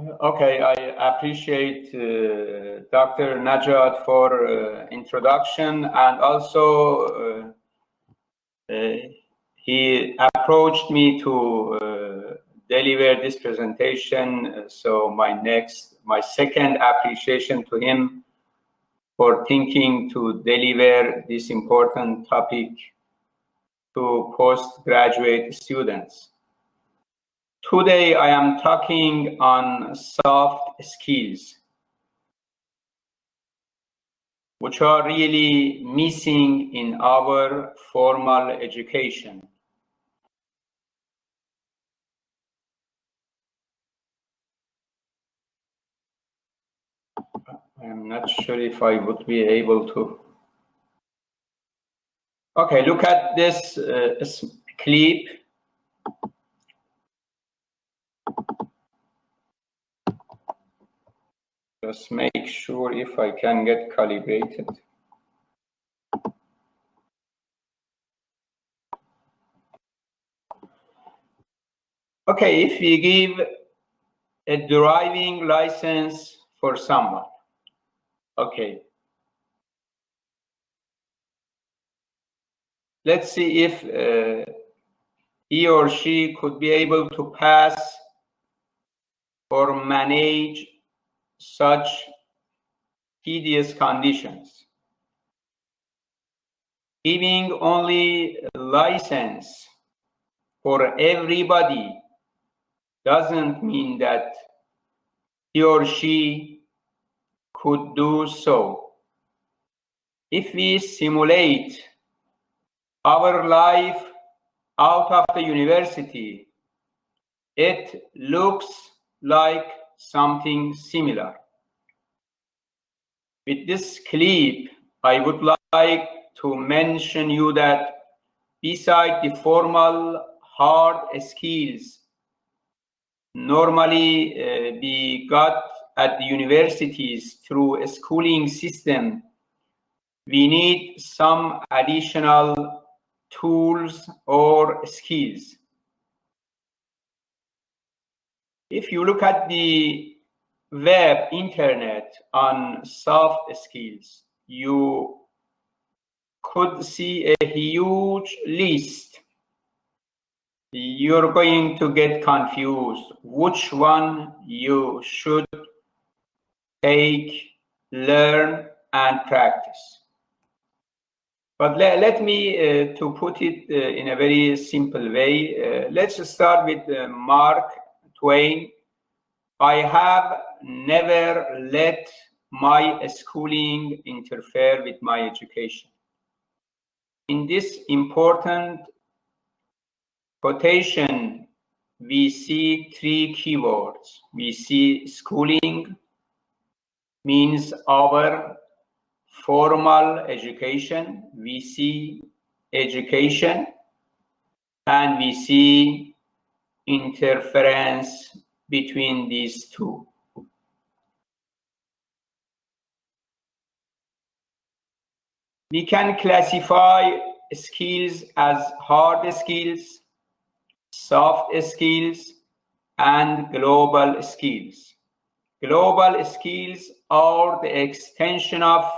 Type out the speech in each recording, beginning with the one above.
Okay, I appreciate Dr. Najat for introduction, and also he approached me to deliver this presentation. So my second appreciation to him for thinking to deliver this important topic to postgraduate students. Today, I am talking on soft skills, which are really missing in our formal education. I'm not sure if I would be able to. Okay, look at this clip. Just make sure if I can get calibrated. Okay, if we give a driving license for someone, okay. Let's see if he or she could be able to pass or manage such tedious conditions. Giving only a license for everybody doesn't mean that he or she could do so. If we simulate our life out of the university, it looks like something similar. With this clip, I would like to mention you that beside the formal hard skills normally we got at the universities through a schooling system, we need some additional tools or skills. If you look at the web, internet on soft skills, you could see a huge list. You're going to get confused which one you should take, learn, and practice. But let me to put it in a very simple way. Let's start with Mark Twain. I have never let my schooling interfere with my education. In this important quotation, we see three keywords. We see schooling means our formal education. We see education, and we see interference between these two. We can classify skills as hard skills, soft skills, and global skills. Global skills are the extension of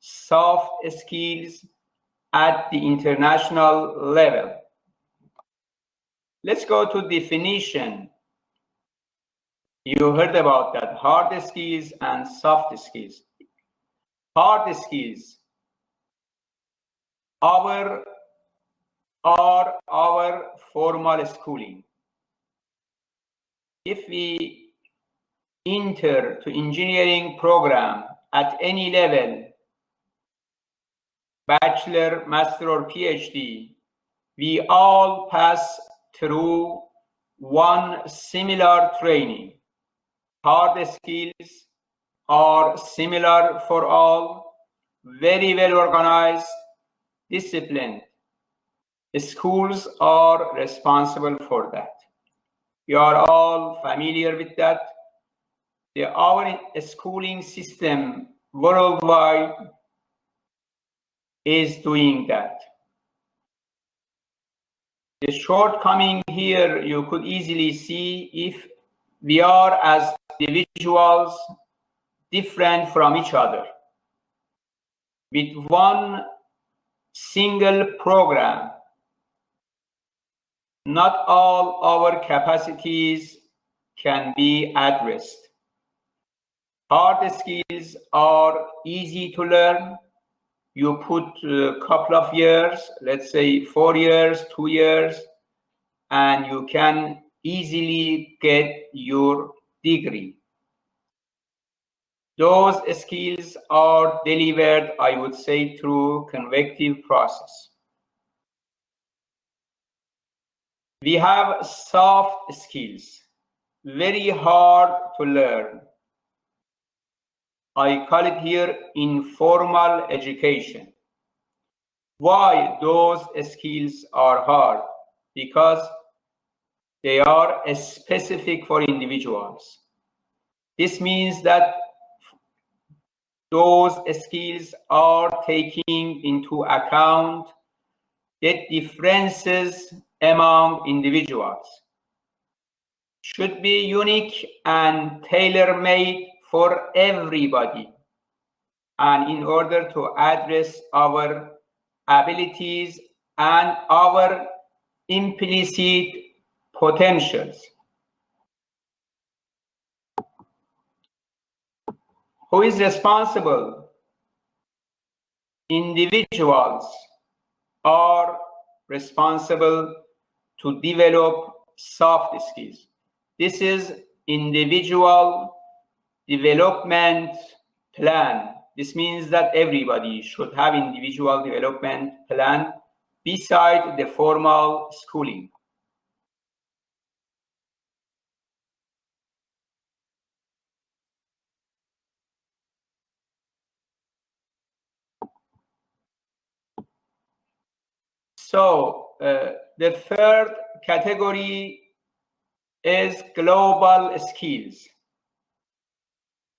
soft skills at the international level. Let's go to definition. You heard about that, hard skills and soft skills. Hard skills are our formal schooling. If we enter to engineering program at any level, bachelor, master, or Ph.D., we all pass through one similar training. Hard skills are similar for all, very well organized, disciplined. The schools are responsible for that. We are all familiar with that. Our schooling system worldwide is doing that. The shortcoming here, you could easily see if we are as individuals different from each other. With one single program, not all our capacities can be addressed. Hard skills are easy to learn. You put a couple of years, let's say 4 years, 2 years, and you can easily get your degree. Those skills are delivered, I would say, through convective process. We have soft skills, very hard to learn. I call it here informal education. Why those skills are hard? Because they are specific for individuals. This means that those skills are taking into account the differences among individuals. Should be unique and tailor-made for everybody. And in order to address our abilities and our implicit potentials. Who is responsible? Individuals are responsible to develop soft skills. This is individual development plan. This means that everybody should have individual development plan beside the formal schooling. So the third category is global skills.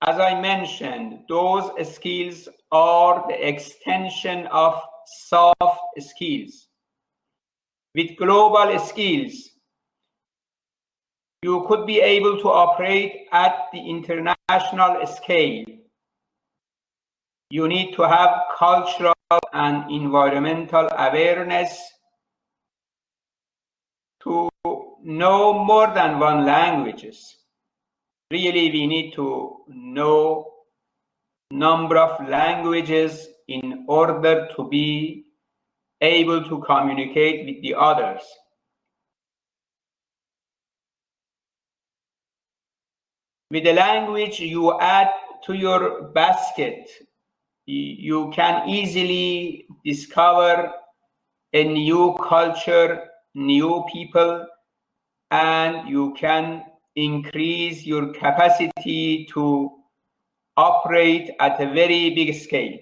As I mentioned, those skills are the extension of soft skills. With global skills, you could be able to operate at the international scale. You need to have cultural and environmental awareness, to know more than one languages. Really, we need to know number of languages in order to be able to communicate with the others. With the language you add to your basket, you can easily discover a new culture, new people, and you can increase your capacity to operate at a very big scale.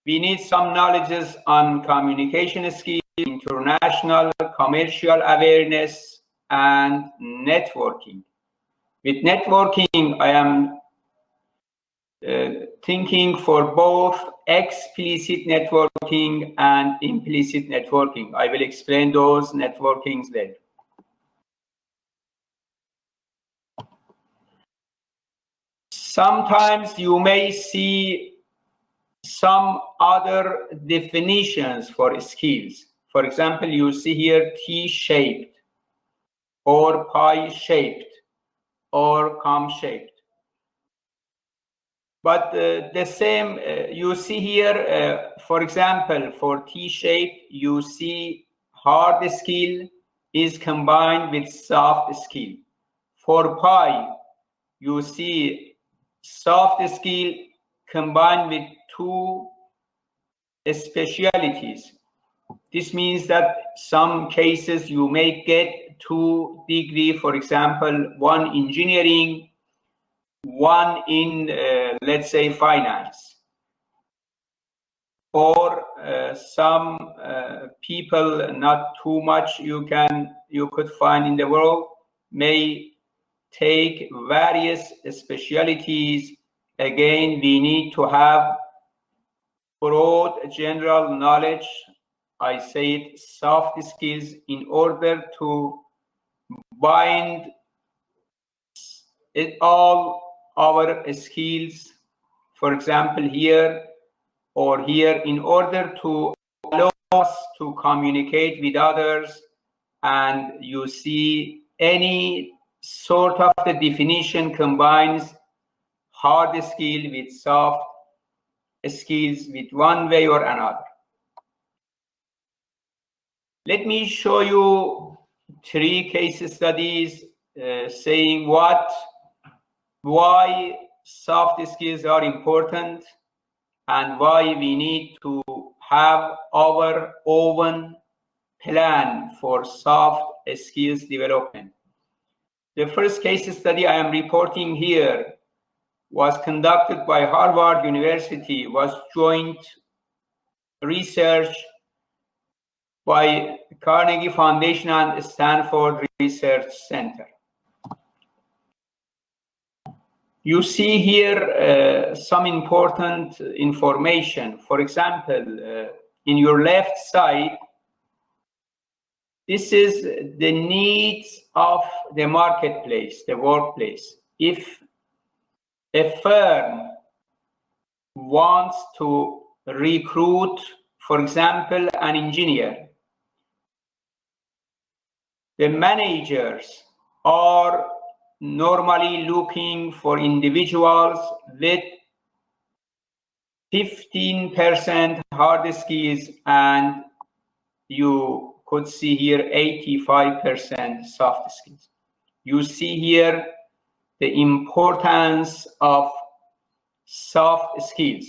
We need some knowledges on communication skills, international commercial awareness, and networking. With networking, I am thinking for both explicit networking and implicit networking. I will explain those networkings later. Sometimes you may see some other definitions for skills. For example, you see here T-shaped or pie-shaped or cone-shaped. But the same, you see here, for example, for T-shaped, you see hard skill is combined with soft skill. For pie, you see soft skill combined with two specialities. This means that some cases you may get 2 degrees, for example, one engineering, one in, let's say, finance. Or some people, not too much you could find in the world, may take various specialities. Again, we need to have broad general knowledge, I say it, soft skills, in order to bind all our skills, for example, here or here, in order to allow us to communicate with others. And you see any sort of the definition combines hard skill with soft skills with one way or another. Let me show you 3 case studies saying why soft skills are important and why we need to have our own plan for soft skills development. The first case study I am reporting here was conducted by Harvard University, was joint research by Carnegie Foundation and Stanford Research Center. You see here some important information. For example, in your left side, this is the needs of the marketplace, the workplace. If a firm wants to recruit, for example, an engineer, the managers are normally looking for individuals with 15% hard skills, and you could see here 85% soft skills. You see here the importance of soft skills,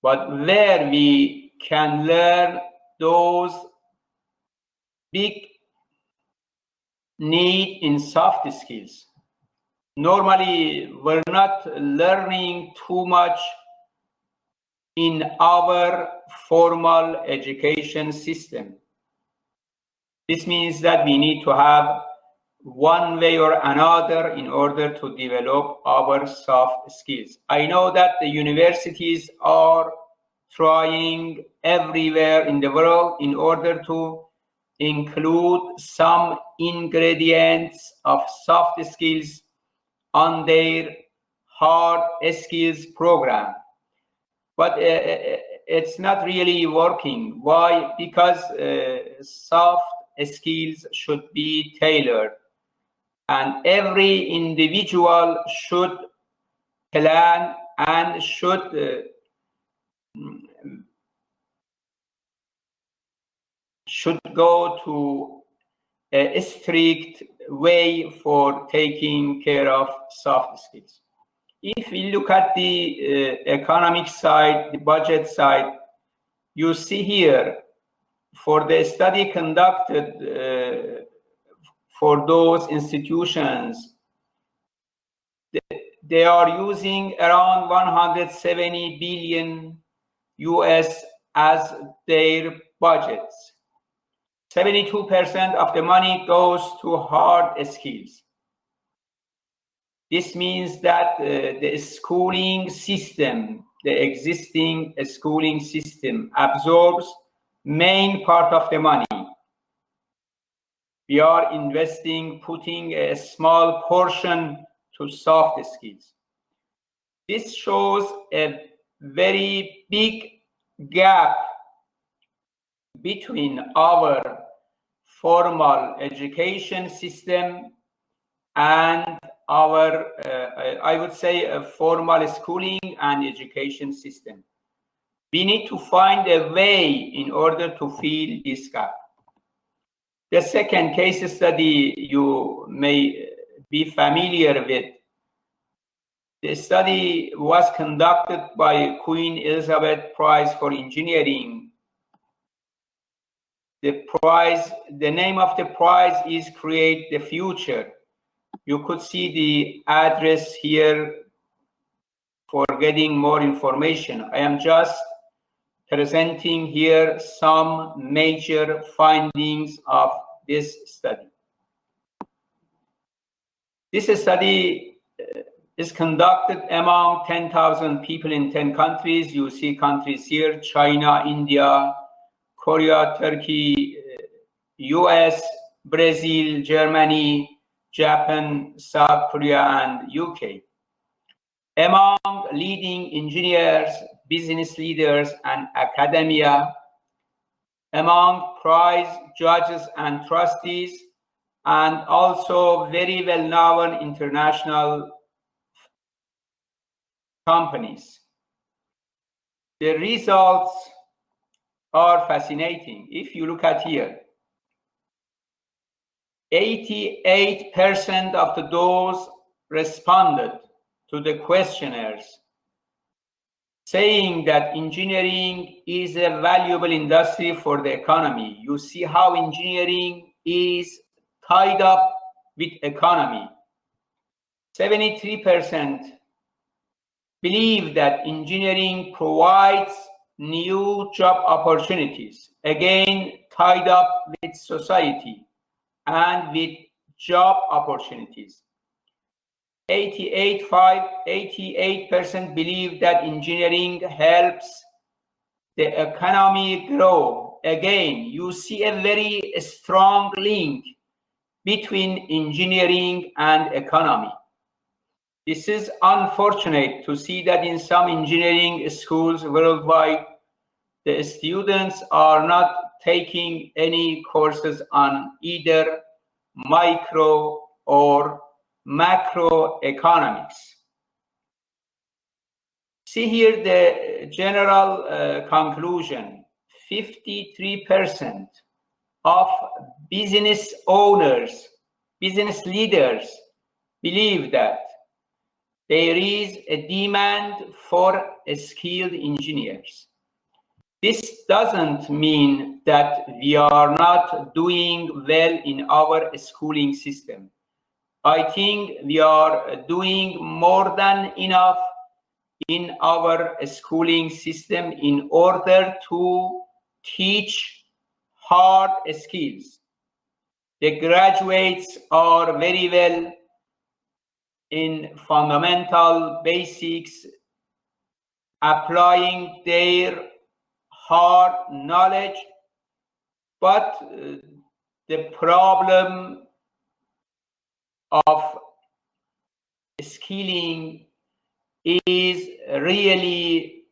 but where we can learn those big need in soft skills. Normally, we're not learning too much in our formal education system. This means that we need to have one way or another in order to develop our soft skills. I know that the universities are trying everywhere in the world in order to include some ingredients of soft skills on their hard skills program. But it's not really working. Why? Because soft skills should be tailored, and every individual should plan and should go to a strict way for taking care of soft skills. If we look at the economic side, the budget side, you see here for the study conducted for those institutions, they are using around 170 billion US as their budgets. 72% of the money goes to hard skills. This means that the schooling system, the existing schooling system, absorbs main part of the money. We are investing, putting a small portion to soft skills. This shows a very big gap between our formal education system and our, I would say, a formal schooling and education system. We need to find a way in order to fill this gap. The second case study you may be familiar with. The study was conducted by Queen Elizabeth Prize for Engineering. The name of the prize is Create the Future. You could see the address here for getting more information. I am just presenting here some major findings of this study. This study is conducted among 10,000 people in 10 countries. You see countries here: China, India, Korea, Turkey, US, Brazil, Germany, Japan, South Korea, and UK. Among leading engineers, business leaders, and academia, among prize judges and trustees, and also very well-known international companies. The results are fascinating. If you look at here, 88% of those responded to the questionnaires saying that engineering is a valuable industry for the economy. You see how engineering is tied up with economy. 73% believe that engineering provides new job opportunities, again tied up with society and with job opportunities. 88% believe that engineering helps the economy grow. Again, you see a very strong link between engineering and economy. This is unfortunate to see that in some engineering schools worldwide, the students are not taking any courses on either micro or macroeconomics. See here the general conclusion. 53% of business owners, business leaders believe that there is a demand for skilled engineers. This doesn't mean that we are not doing well in our schooling system. I think we are doing more than enough in our schooling system in order to teach hard skills. The graduates are very well in fundamental basics, applying their hard knowledge, but the problem of skilling is really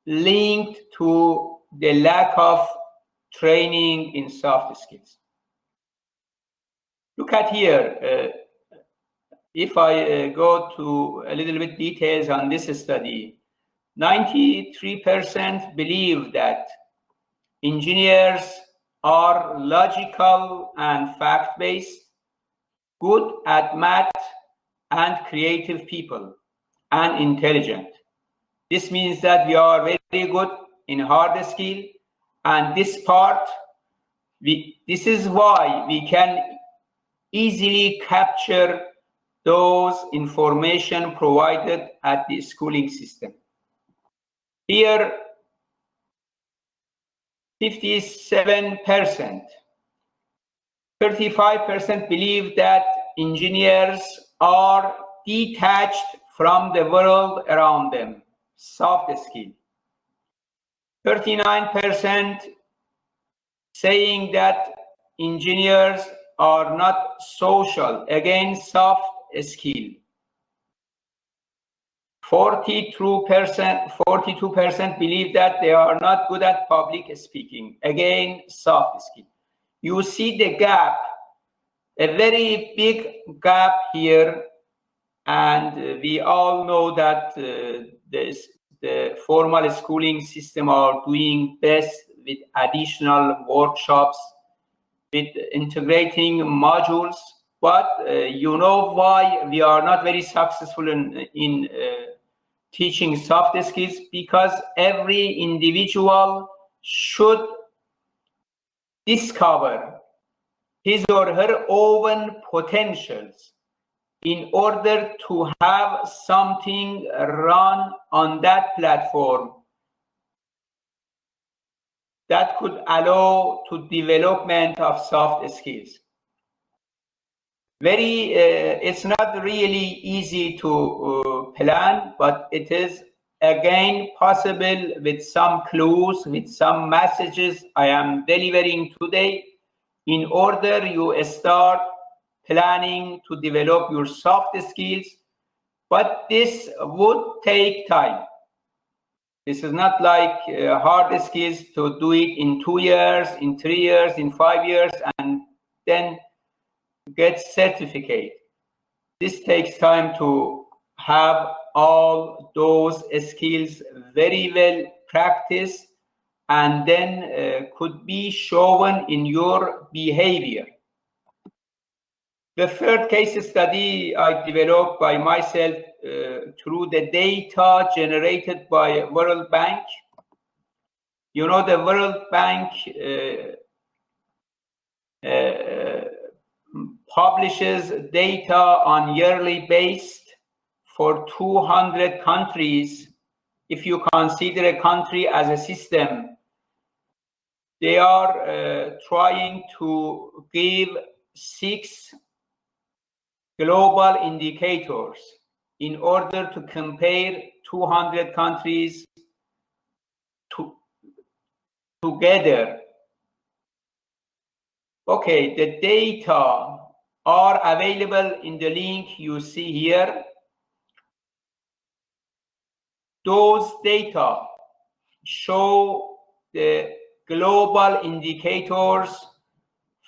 linked to the lack of training in soft skills. Look at here. If I go to a little bit details on this study, 93% believe that engineers are logical and fact-based, good at math, and creative people, and intelligent. This means that we are very good in hard skill, and this part, this is why we can easily capture those information provided at the schooling system. Here, 57%, 35% believe that engineers are detached from the world around them, soft skill. 39% saying that engineers are not social, again, soft skill. 42% believe that they are not good at public speaking, again, soft skill. You see the gap, a very big gap here, and we all know that the formal schooling system are doing best with additional workshops, with integrating modules, but you know why we are not very successful in teaching soft skills? Because every individual should discover his or her own potentials in order to have something run on that platform that could allow to development of soft skills. It's not really easy to plan, but it is again possible with some clues, with some messages I am delivering today, in order you start planning to develop your soft skills, but this would take time. This is not like hard skills to do it in 2 years, in 3 years, in 5 years, and then get certificate. This takes time to have all those skills very well practiced, and then could be shown in your behavior. The third case study I developed by myself through the data generated by World Bank. You know, the World Bank publishes data on yearly basis for 200 countries. If you consider a country as a system, they are trying to give 6 global indicators in order to compare 200 countries together. Okay, the data are available in the link you see here. Those data show the global indicators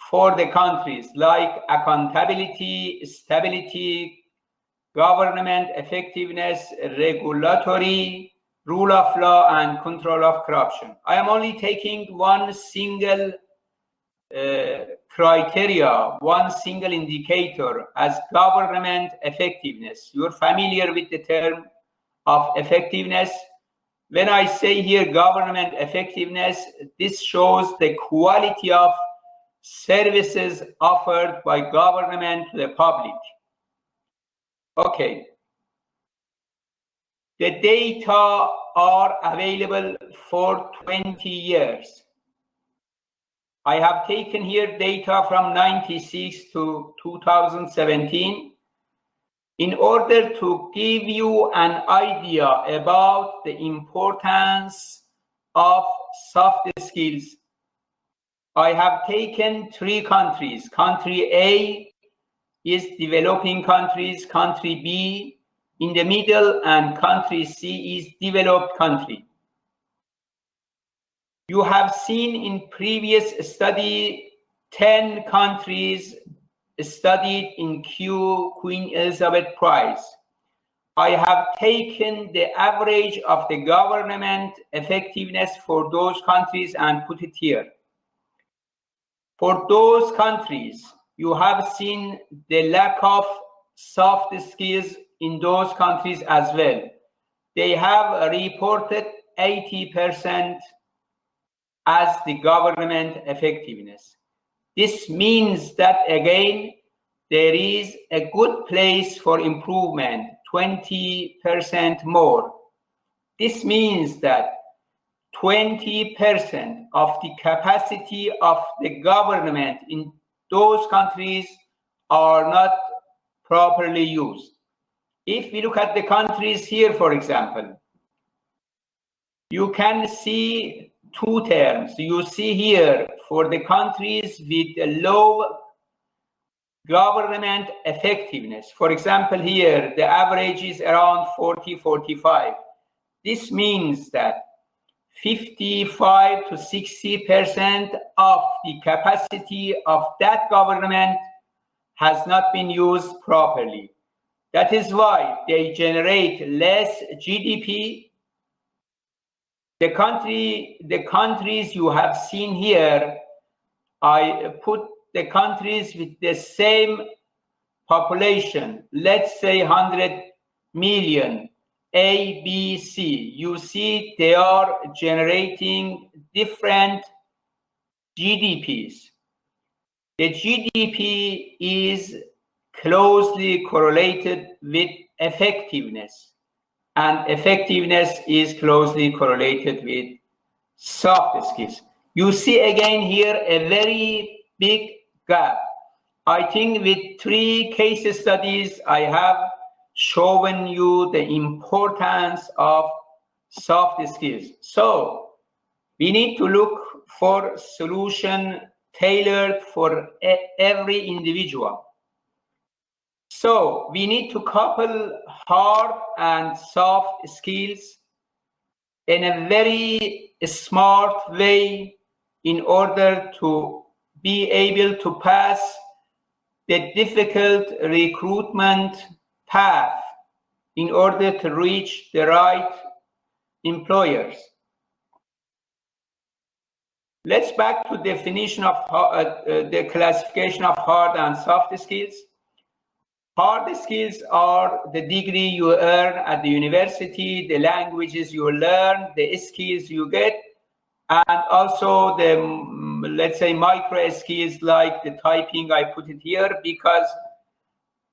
for the countries like accountability, stability, government effectiveness, regulatory, rule of law, and control of corruption. I am only taking one single criteria, one single indicator as government effectiveness. You're familiar with the term of effectiveness. When I say here government effectiveness, this shows the quality of services offered by government to the public. Okay. The data are available for 20 years. I have taken here data from 96 to 2017 in order to give you an idea about the importance of soft skills. I have taken 3 countries. Country A is developing countries, country B in the middle, and country C is developed country. You have seen in previous study 10 countries studied in Queen Elizabeth Prize. I have taken the average of the government effectiveness for those countries and put it here. For those countries, you have seen the lack of soft skills in those countries as well. They have reported 80% as the government effectiveness. This means that, again, there is a good place for improvement, 20% more. This means that 20% of the capacity of the government in those countries are not properly used. If we look at the countries here, for example, you can see 2 terms. You see here for the countries with a low government effectiveness. For example, here the average is around 40-45. This means that 55 to 60% of the capacity of that government has not been used properly. That is why they generate less GDP. The countries you have seen here, I put the countries with the same population, let's say 100 million, A, B, C. You see they are generating different GDPs. The GDP is closely correlated with effectiveness, and effectiveness is closely correlated with soft skills. You see again here a very big gap. I think with 3 case studies, I have shown you the importance of soft skills. So we need to look for solution tailored for every individual. So we need to couple hard and soft skills in a very smart way in order to be able to pass the difficult recruitment path in order to reach the right employers. Let's back to definition of the classification of hard and soft skills. Hard skills are the degree you earn at the university, the languages you learn, the skills you get, and also the, let's say, micro skills like the typing. I put it here because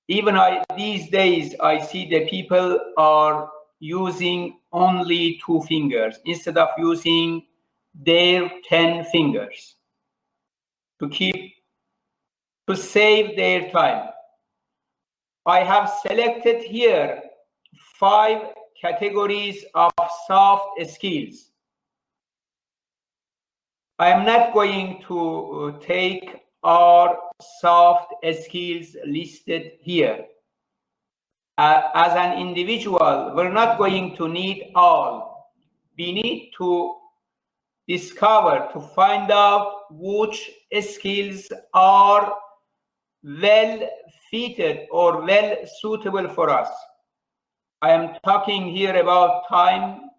even these days I see the people are using only 2 fingers instead of using their 10 fingers to save their time. I have selected here 5 categories of soft skills. I am not going to take our soft skills listed here. As an individual, we're not going to need all. We need to discover, to find out which skills are well fitted or well suitable for us. I am talking here about time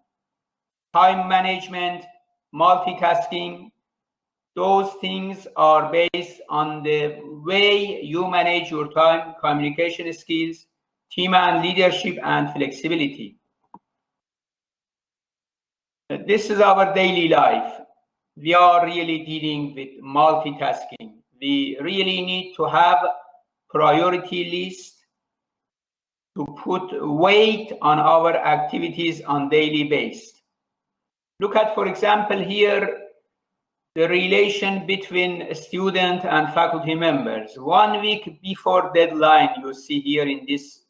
management, multitasking. Those things are based on the way you manage your time, communication skills, team and leadership, and flexibility. This is our daily life. We are really dealing with multitasking. We really need to have priority list to put weight on our activities on daily basis. Look at, for example, here, the relation between a student and faculty members. 1 week before deadline, you see here in this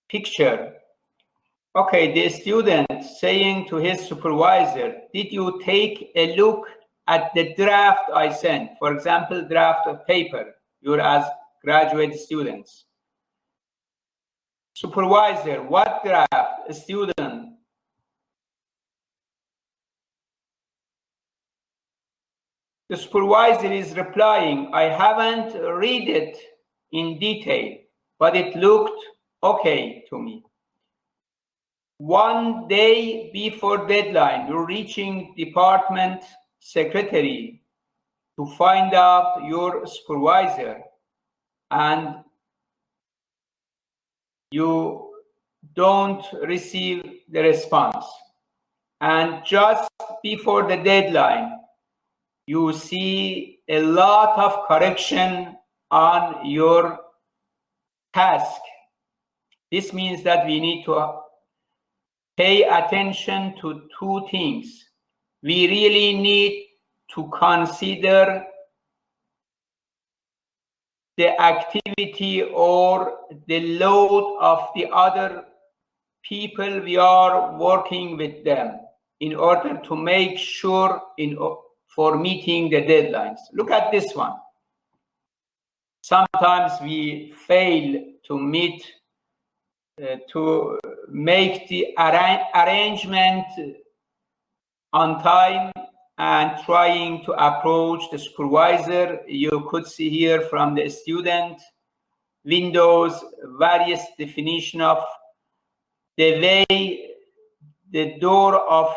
picture. Okay, the student saying to his supervisor, did you take a look at the draft I sent? For example, draft of paper, you're as graduate students. Supervisor, what draft? A student. The supervisor is replying, I haven't read it in detail, but it looked okay to me. 1 day before deadline, you're reaching department secretary to find out your supervisor, and you don't receive the response. And just before the deadline, you see a lot of correction on your task. This means that we need to pay attention to 2 things. We really need to consider the activity or the load of the other people we are working with them in order to make sure for meeting the deadlines. Look at this one. Sometimes we fail to meet, to make the arrangement on time and trying to approach the supervisor. You could see here from the student windows various definition of the way the door of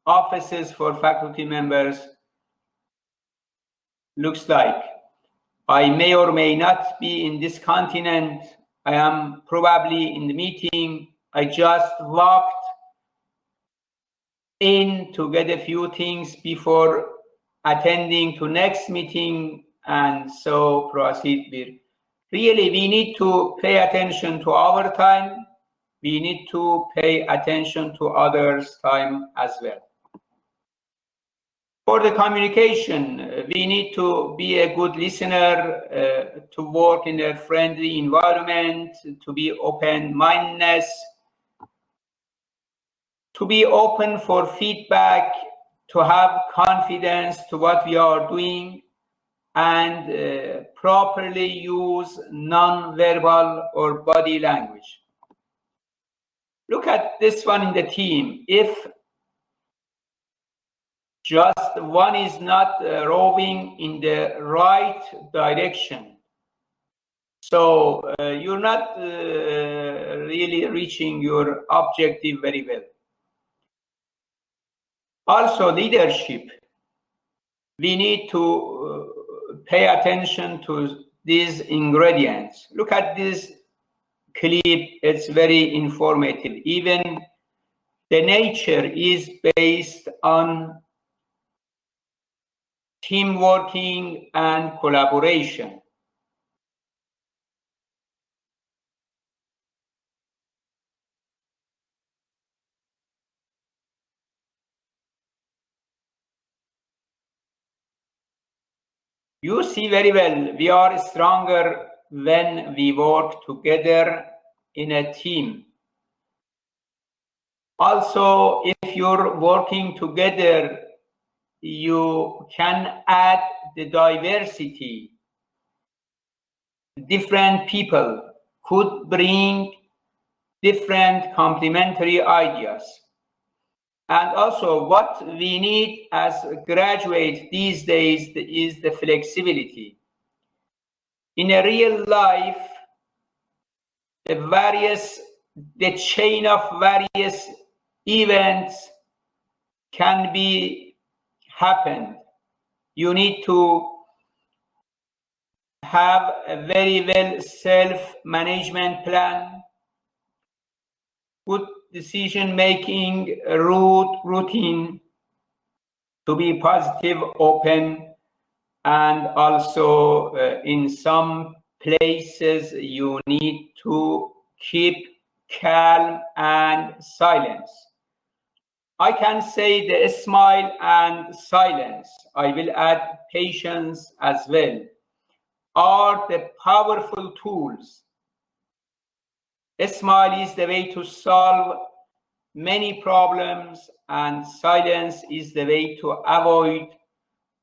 offices for faculty members looks like. I may or may not be in this continent. I am probably in the meeting. I just walked in to get a few things before attending to next meeting, and so proceed with. Really, we need to pay attention to our time. We need to pay attention to others' time as well. For the communication, we need to be a good listener, to work in a friendly environment, to be open-mindedness, to be open for feedback, to have confidence to what we are doing, and properly use non-verbal or body language. Look at this one in the team. If just one is not rowing in the right direction, so you're not really reaching your objective very well. Also, leadership. We need to pay attention to these ingredients. Look at this clip, it's very informative. Even the nature is based on team working and collaboration. You see very well, we are stronger when we work together in a team. Also, if you're working together, you can add the diversity. Different people could bring different complementary ideas. And also, what we need as graduates these days is the flexibility. In a real life, the chain of various events can be happened. You need to have a very well self-management plan, good decision-making routine, to be positive, open, and also in some places you need to keep calm and silence. I can say the smile and silence, I will add patience as well, are the powerful tools. A smile is the way to solve many problems, and silence is the way to avoid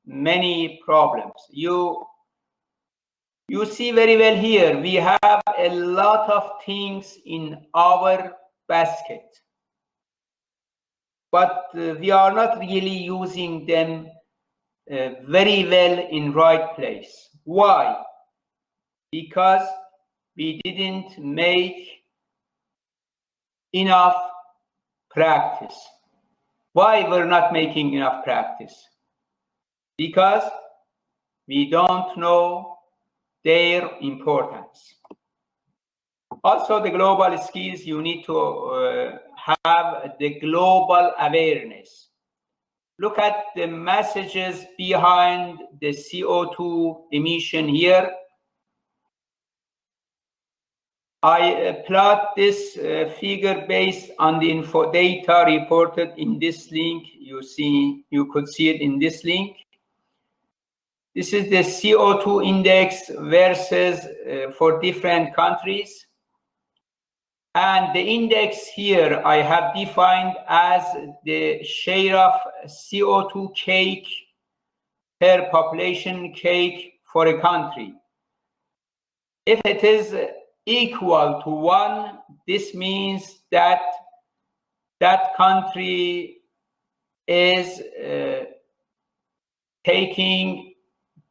many problems. You see very well here, we have a lot of things in our basket, but we are not really using them very well in right place. Why? Because we didn't make enough practice. Why we're not making enough practice? Because we don't know their importance. Also, the global skills, you need to have the global awareness. Look at the messages behind the CO2 emission here. I plot this figure based on the info data reported in this link. You could see it in this link. This is the CO2 index versus for different countries. And the index here I have defined as the share of CO2 cake per population cake for a country. If it is equal to 1, this means that that country is taking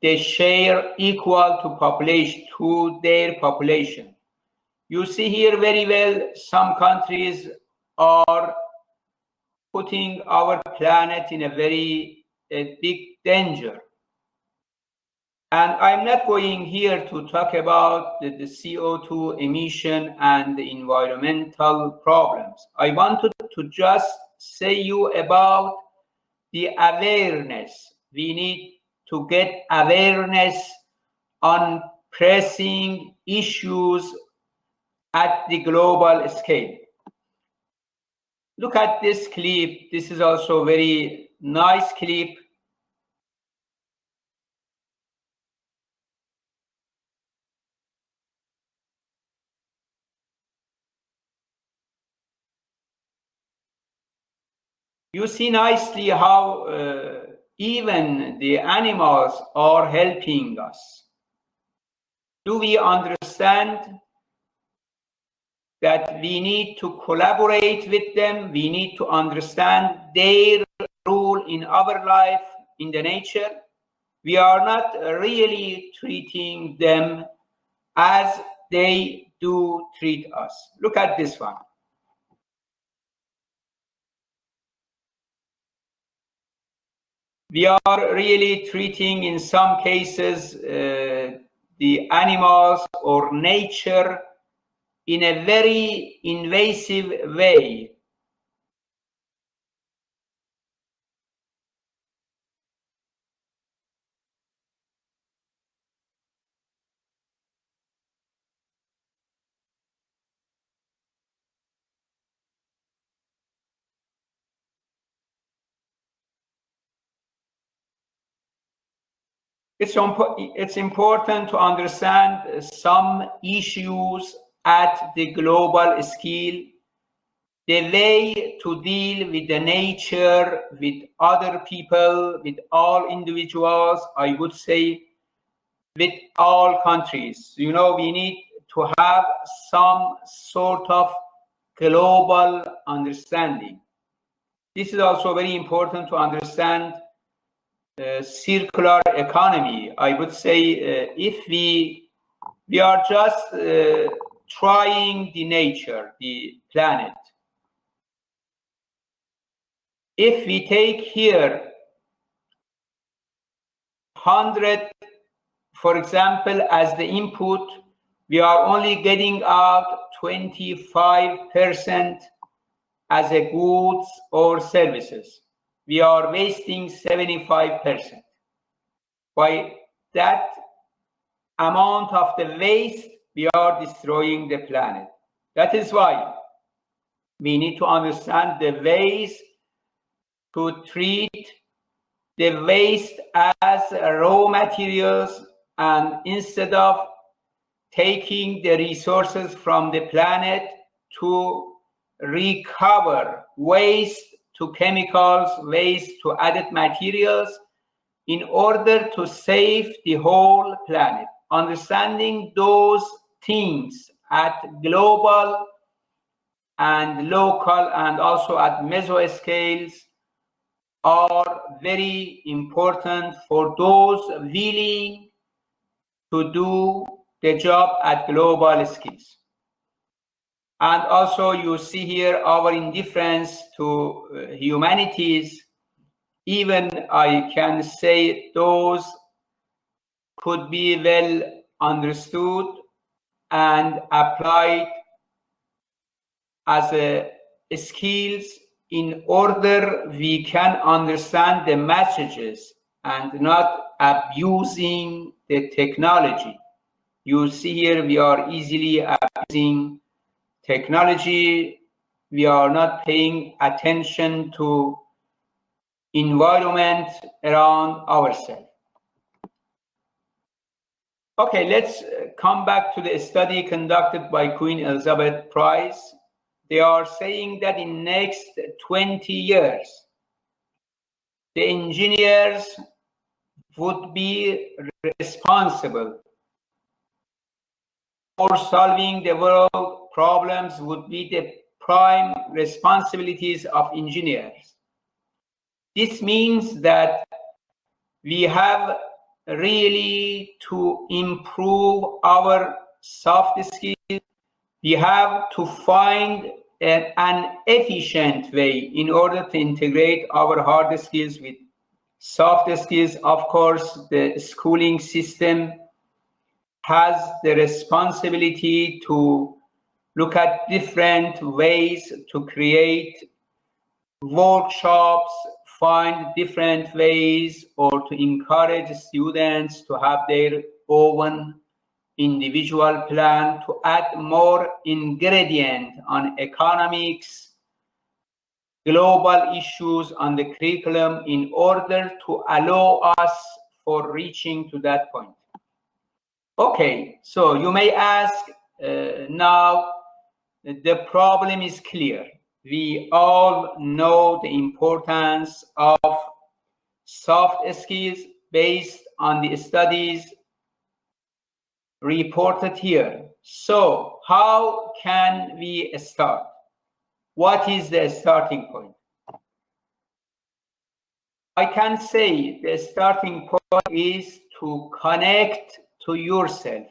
the share equal to population, to their population. You see here very well, some countries are putting our planet in a very big danger. And I'm not going here to talk about the CO2 emission and the environmental problems. I wanted to just say you about the awareness. We need to get awareness on pressing issues at the global scale. Look at this clip. This is also a very nice clip. You see nicely how even the animals are helping us. Do we understand that we need to collaborate with them? We need to understand their role in our life, in the nature. We are not really treating them as they do treat us. Look at this one. We are really treating, in some cases, the animals or nature in a very invasive way. It's important to understand some issues at the global scale, the way to deal with the nature, with other people, with all individuals, I would say, with all countries. You know, we need to have some sort of global understanding. This is also very important to understand circular economy. I would say if we are just trying the nature, the planet. If we take here 100, for example, as the input, we are only getting out 25% as a goods or services. We are wasting 75%. By that amount of the waste, we are destroying the planet. That is why we need to understand the ways to treat the waste as raw materials, and instead of taking the resources from the planet to recover waste to chemicals, waste to added materials, in order to save the whole planet. Understanding those things at global and local and also at meso scales are very important for those willing to do the job at global scales. And also you see here our indifference to humanities. Even I can say those could be well understood and applied as skills in order we can understand the messages and not abusing the technology. You see here we are easily abusing technology. We are not paying attention to environment around ourselves. Okay, let's come back to the study conducted by Queen Elizabeth Prize. They are saying that in next 20 years, the engineers would be responsible for solving the world problems, would be the prime responsibilities of engineers. This means that we have really to improve our soft skills. We have to find an efficient way in order to integrate our hard skills with soft skills. Of course, the schooling system has the responsibility to look at different ways to create workshops, find different ways, or to encourage students to have their own individual plan, to add more ingredient on economics, global issues on the curriculum in order to allow us for reaching to that point. Okay, so you may ask now, the problem is clear. We all know the importance of soft skills based on the studies reported here. So how can we start? What is the starting point? I can say the starting point is to connect to yourself.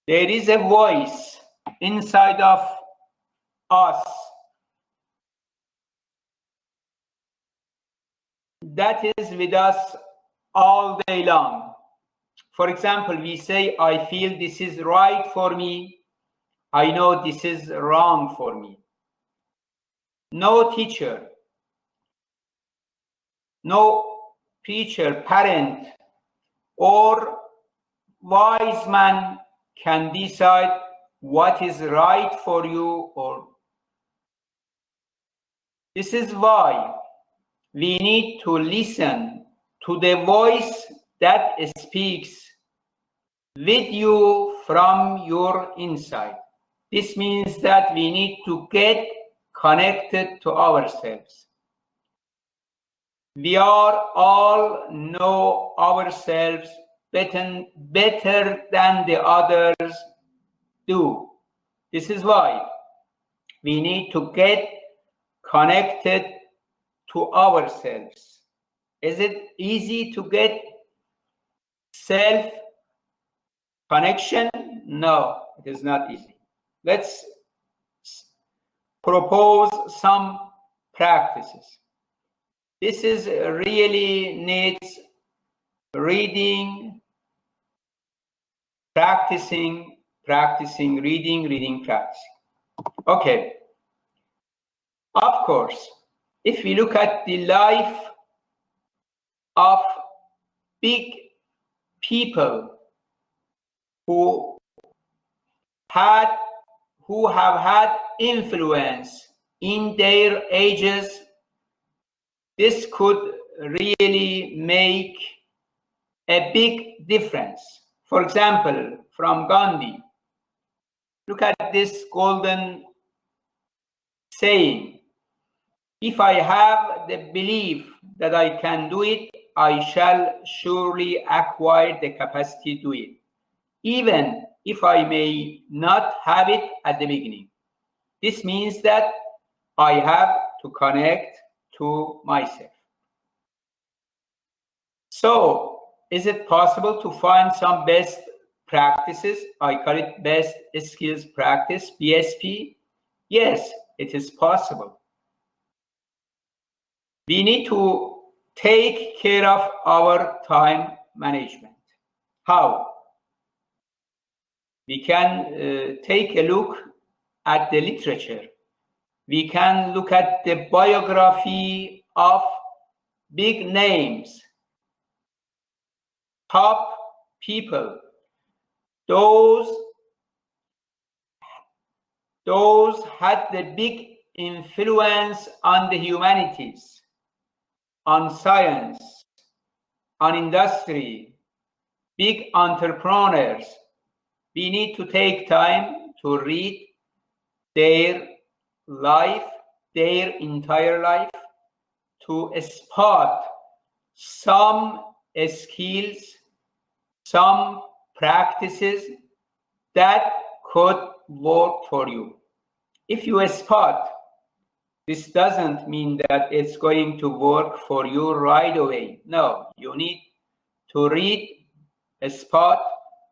There is a voice inside of us that is with us all day long. For example, we say, I feel this is right for me. I know this is wrong for me. No teacher, no preacher, parent, or wise man can decide what is right for you. Or this is why we need to listen to the voice that speaks with you from your inside. This means that we need to get connected to ourselves. We are all know ourselves better than the others do. This is why we need to get connected to ourselves. Is it easy to get self connection? No, it is not easy. Let's propose some practices. This is really needs reading, practicing, reading, practicing. Okay. Of course, if we look at the life of big people who have had influence in their ages, this could really make a big difference. For example, from Gandhi, look at this golden saying: if I have the belief that I can do it, I shall surely acquire the capacity to do it, even if I may not have it at the beginning. This means that I have to connect to myself. So, is it possible to find some best practices? I call it best skills practice, BSP. Yes, it is possible. We need to take care of our time management. How? We can take a look at the literature. We can look at the biography of big names, top people. Those had the big influence on the humanities, on science, on industry, big entrepreneurs. We need to take time to read their life, their entire life, to spot some skills, some practices that could work for you. If you spot, this doesn't mean that it's going to work for you right away. No, you need to read, spot,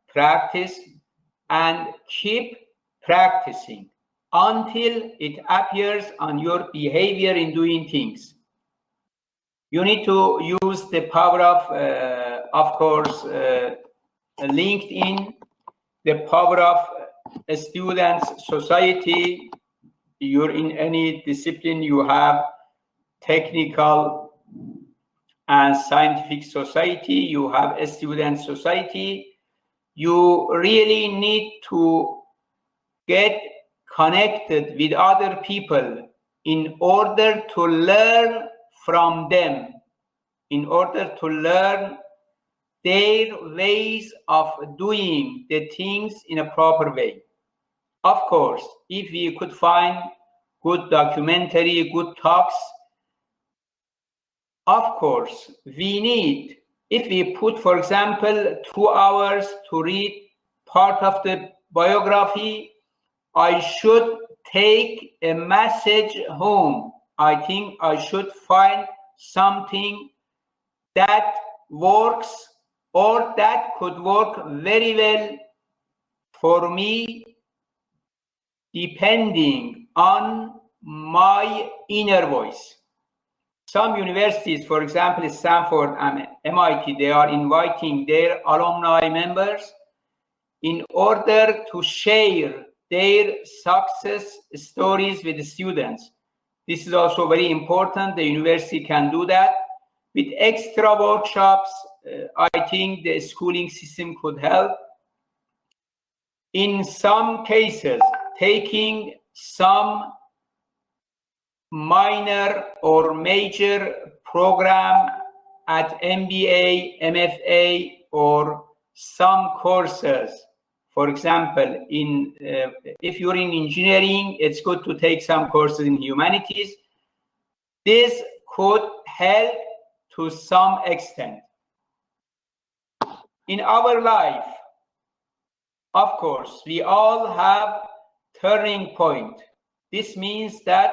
practice, and keep practicing until it appears on your behavior in doing things. You need to use the power of course, LinkedIn, the power of a student's society. You're in any discipline, you have technical and scientific society, you have a student society. You really need to get connected with other people in order to learn from them, in order to learn their ways of doing the things in a proper way. Of course, if we could find good documentary, good talks, Of course, we need, if we put, for example, 2 hours to read part of the biography, I should take a message home. I think I should find something that works or that could work very well for me, depending on my inner voice. Some universities, for example, Stanford and MIT, they are inviting their alumni members in order to share their success stories with the students. This is also very important. The university can do that. With extra workshops, I think the schooling system could help. In some cases, taking some minor or major program at MBA, MFA, or some courses. For example, if you're in engineering, it's good to take some courses in humanities. This could help to some extent. In our life, of course, we all have turning point. This means that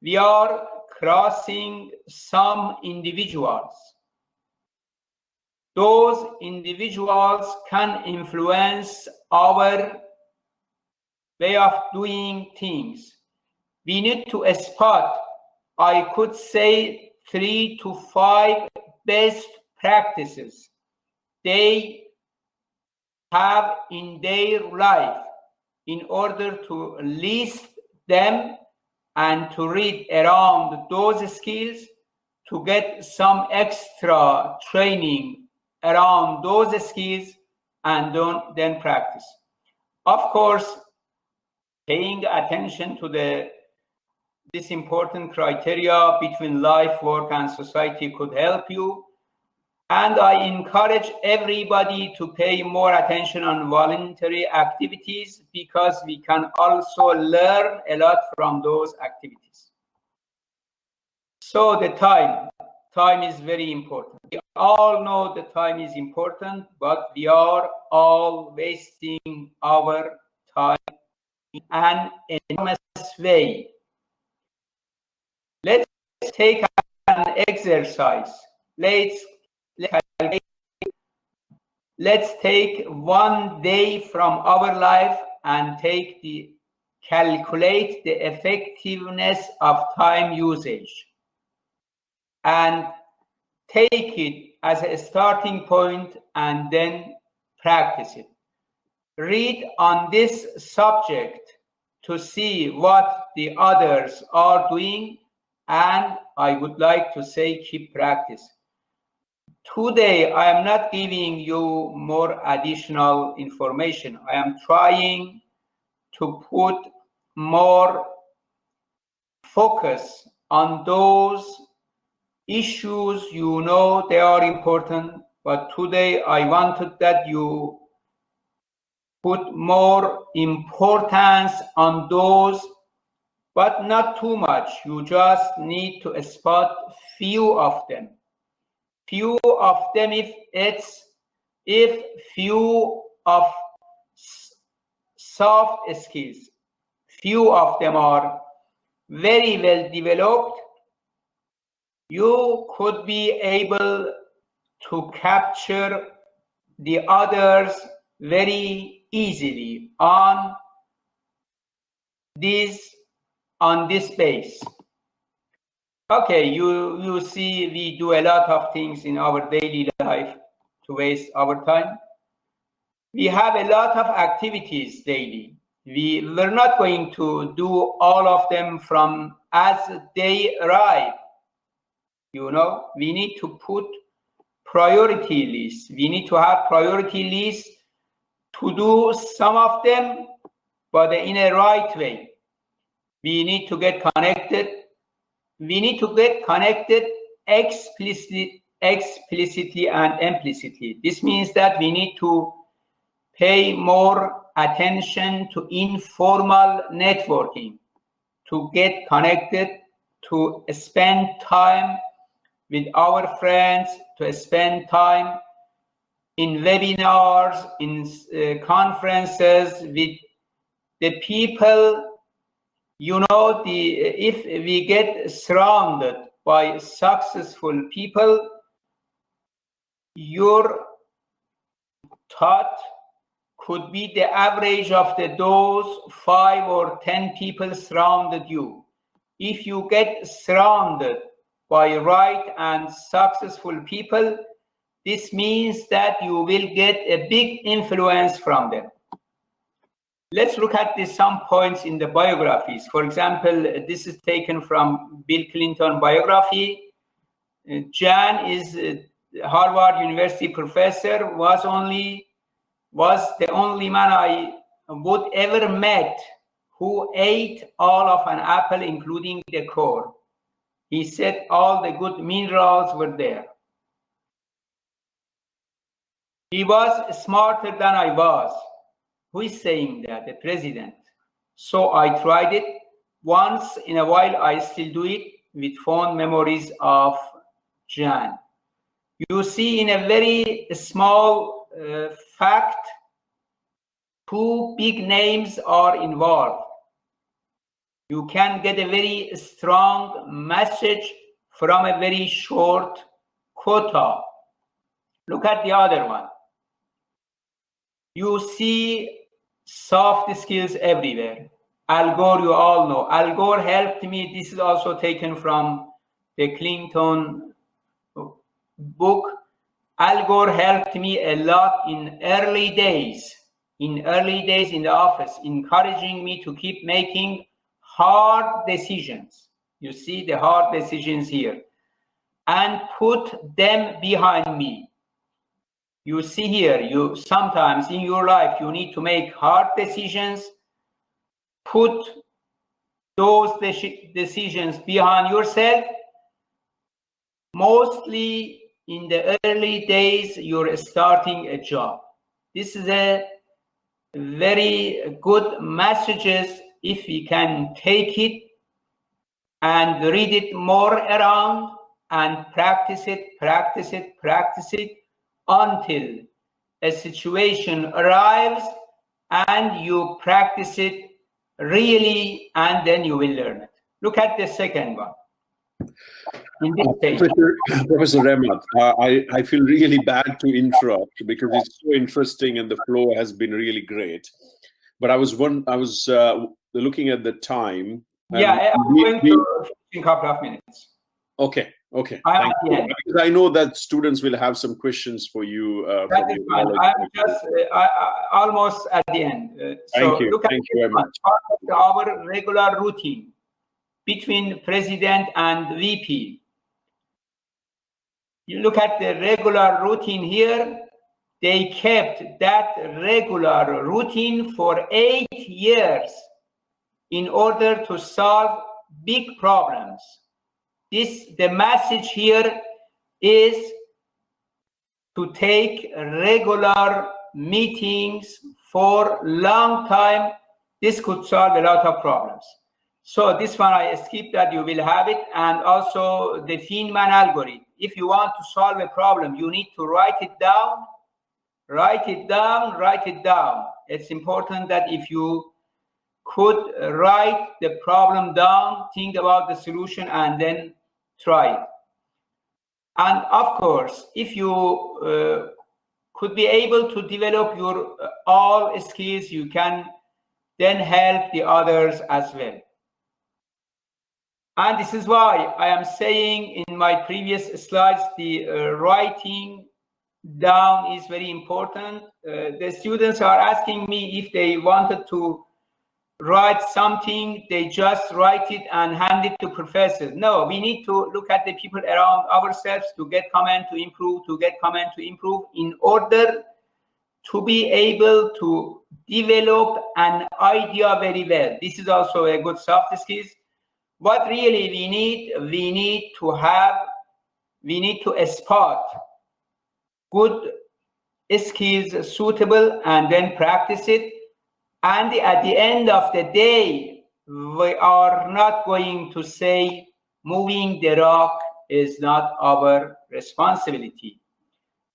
we are crossing some individuals. Those individuals can influence our way of doing things. We need to spot, I could say, 3 to 5 best practices they have in their life in order to list them and to read around those skills to get some extra training around those skills and then practice. Of course, paying attention to this important criteria between life, work, and society could help you. And I encourage everybody to pay more attention on voluntary activities because we can also learn a lot from those activities. So the time is very important. We all know the time is important, but we are all wasting our time in an enormous way. Let's take an exercise. Let's take 1 day from our life and calculate the effectiveness of time usage and take it as a starting point and then practice it. Read on this subject to see what the others are doing, and I would like to say keep practice. Today, I am not giving you more additional information. I am trying to put more focus on those issues you know they are important, but today I wanted that you put more importance on those, but not too much. You just need to spot few of them. Few of them, if few of soft skills, few of them are very well developed, you could be able to capture the others very easily on this base. Okay, you see, we do a lot of things in our daily life to waste our time. We have a lot of activities daily. We're not going to do all of them from as they arrive. You know, we need to put priority lists. We need to have priority lists to do some of them, but in a right way. We need to get connected. We need to get connected explicitly and implicitly. This means that we need to pay more attention to informal networking, to get connected, to spend time with our friends, to spend time in webinars, in conferences with the people. You know, if we get surrounded by successful people, your thought could be the average of those 5 or 10 people surrounded you. If you get surrounded by right and successful people, this means that you will get a big influence from them. Let's look at some points in the biographies. For example, this is taken from Bill Clinton biography. Jan is a Harvard University professor, was the only man I would ever met who ate all of an apple, including the core. He said all the good minerals were there. He was smarter than I was. Who is saying that? The president. So I tried it. Once in a while, I still do it with fond memories of Jan. You see, in a very small fact, 2 big names are involved. You can get a very strong message from a very short quota. Look at the other one. You see soft skills everywhere. Al Gore, you all know. Al Gore helped me. This is also taken from the Clinton book. Al Gore helped me a lot in early days in the office, encouraging me to keep making hard decisions. You see the hard decisions here, and put them behind me. You see here, you sometimes in your life, you need to make hard decisions. Put those decisions behind yourself. Mostly in the early days, you're starting a job. This is a very good messages if we can take it and read it more around and practice it until a situation arrives and you practice it really, and then you will learn it. Look at the second one. Professor Rahmat, I feel really bad to interrupt because it's so interesting and the flow has been really great. But I was looking at the time. Yeah, I'm going to in a couple of minutes. Okay. Thank you. Because I know that students will have some questions for you. That is fine. I'm just almost at the end. Thank you. Thank you very much. Our regular routine between president and VP. You look at the regular routine here. They kept that regular routine for 8 years in order to solve big problems. The message here is to take regular meetings for a long time. This could solve a lot of problems. So this one I skipped that, you will have it. And also the Feynman algorithm. If you want to solve a problem, you need to write it down. It's important that if you could write the problem down, think about the solution, and then try it. And of course, if you could be able to develop your all skills, you can then help the others as well. And this is why I am saying in my previous slides, the writing down is very important. The students are asking me if they wanted to write something, they just write it and hand it to professors. No, we need to look at the people around ourselves to get comment to improve, in order to be able to develop an idea very well. This is also a good soft skills. What really we need to spot good skills suitable and then practice it. And at the end of the day, we are not going to say moving the rock is not our responsibility.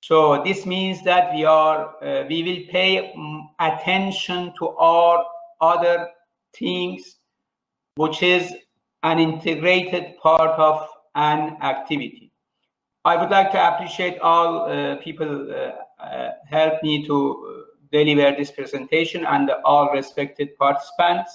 So this means that we will pay attention to all other things, which is an integrated part of an activity. I would like to appreciate all people helped me to deliver this presentation and all respected participants.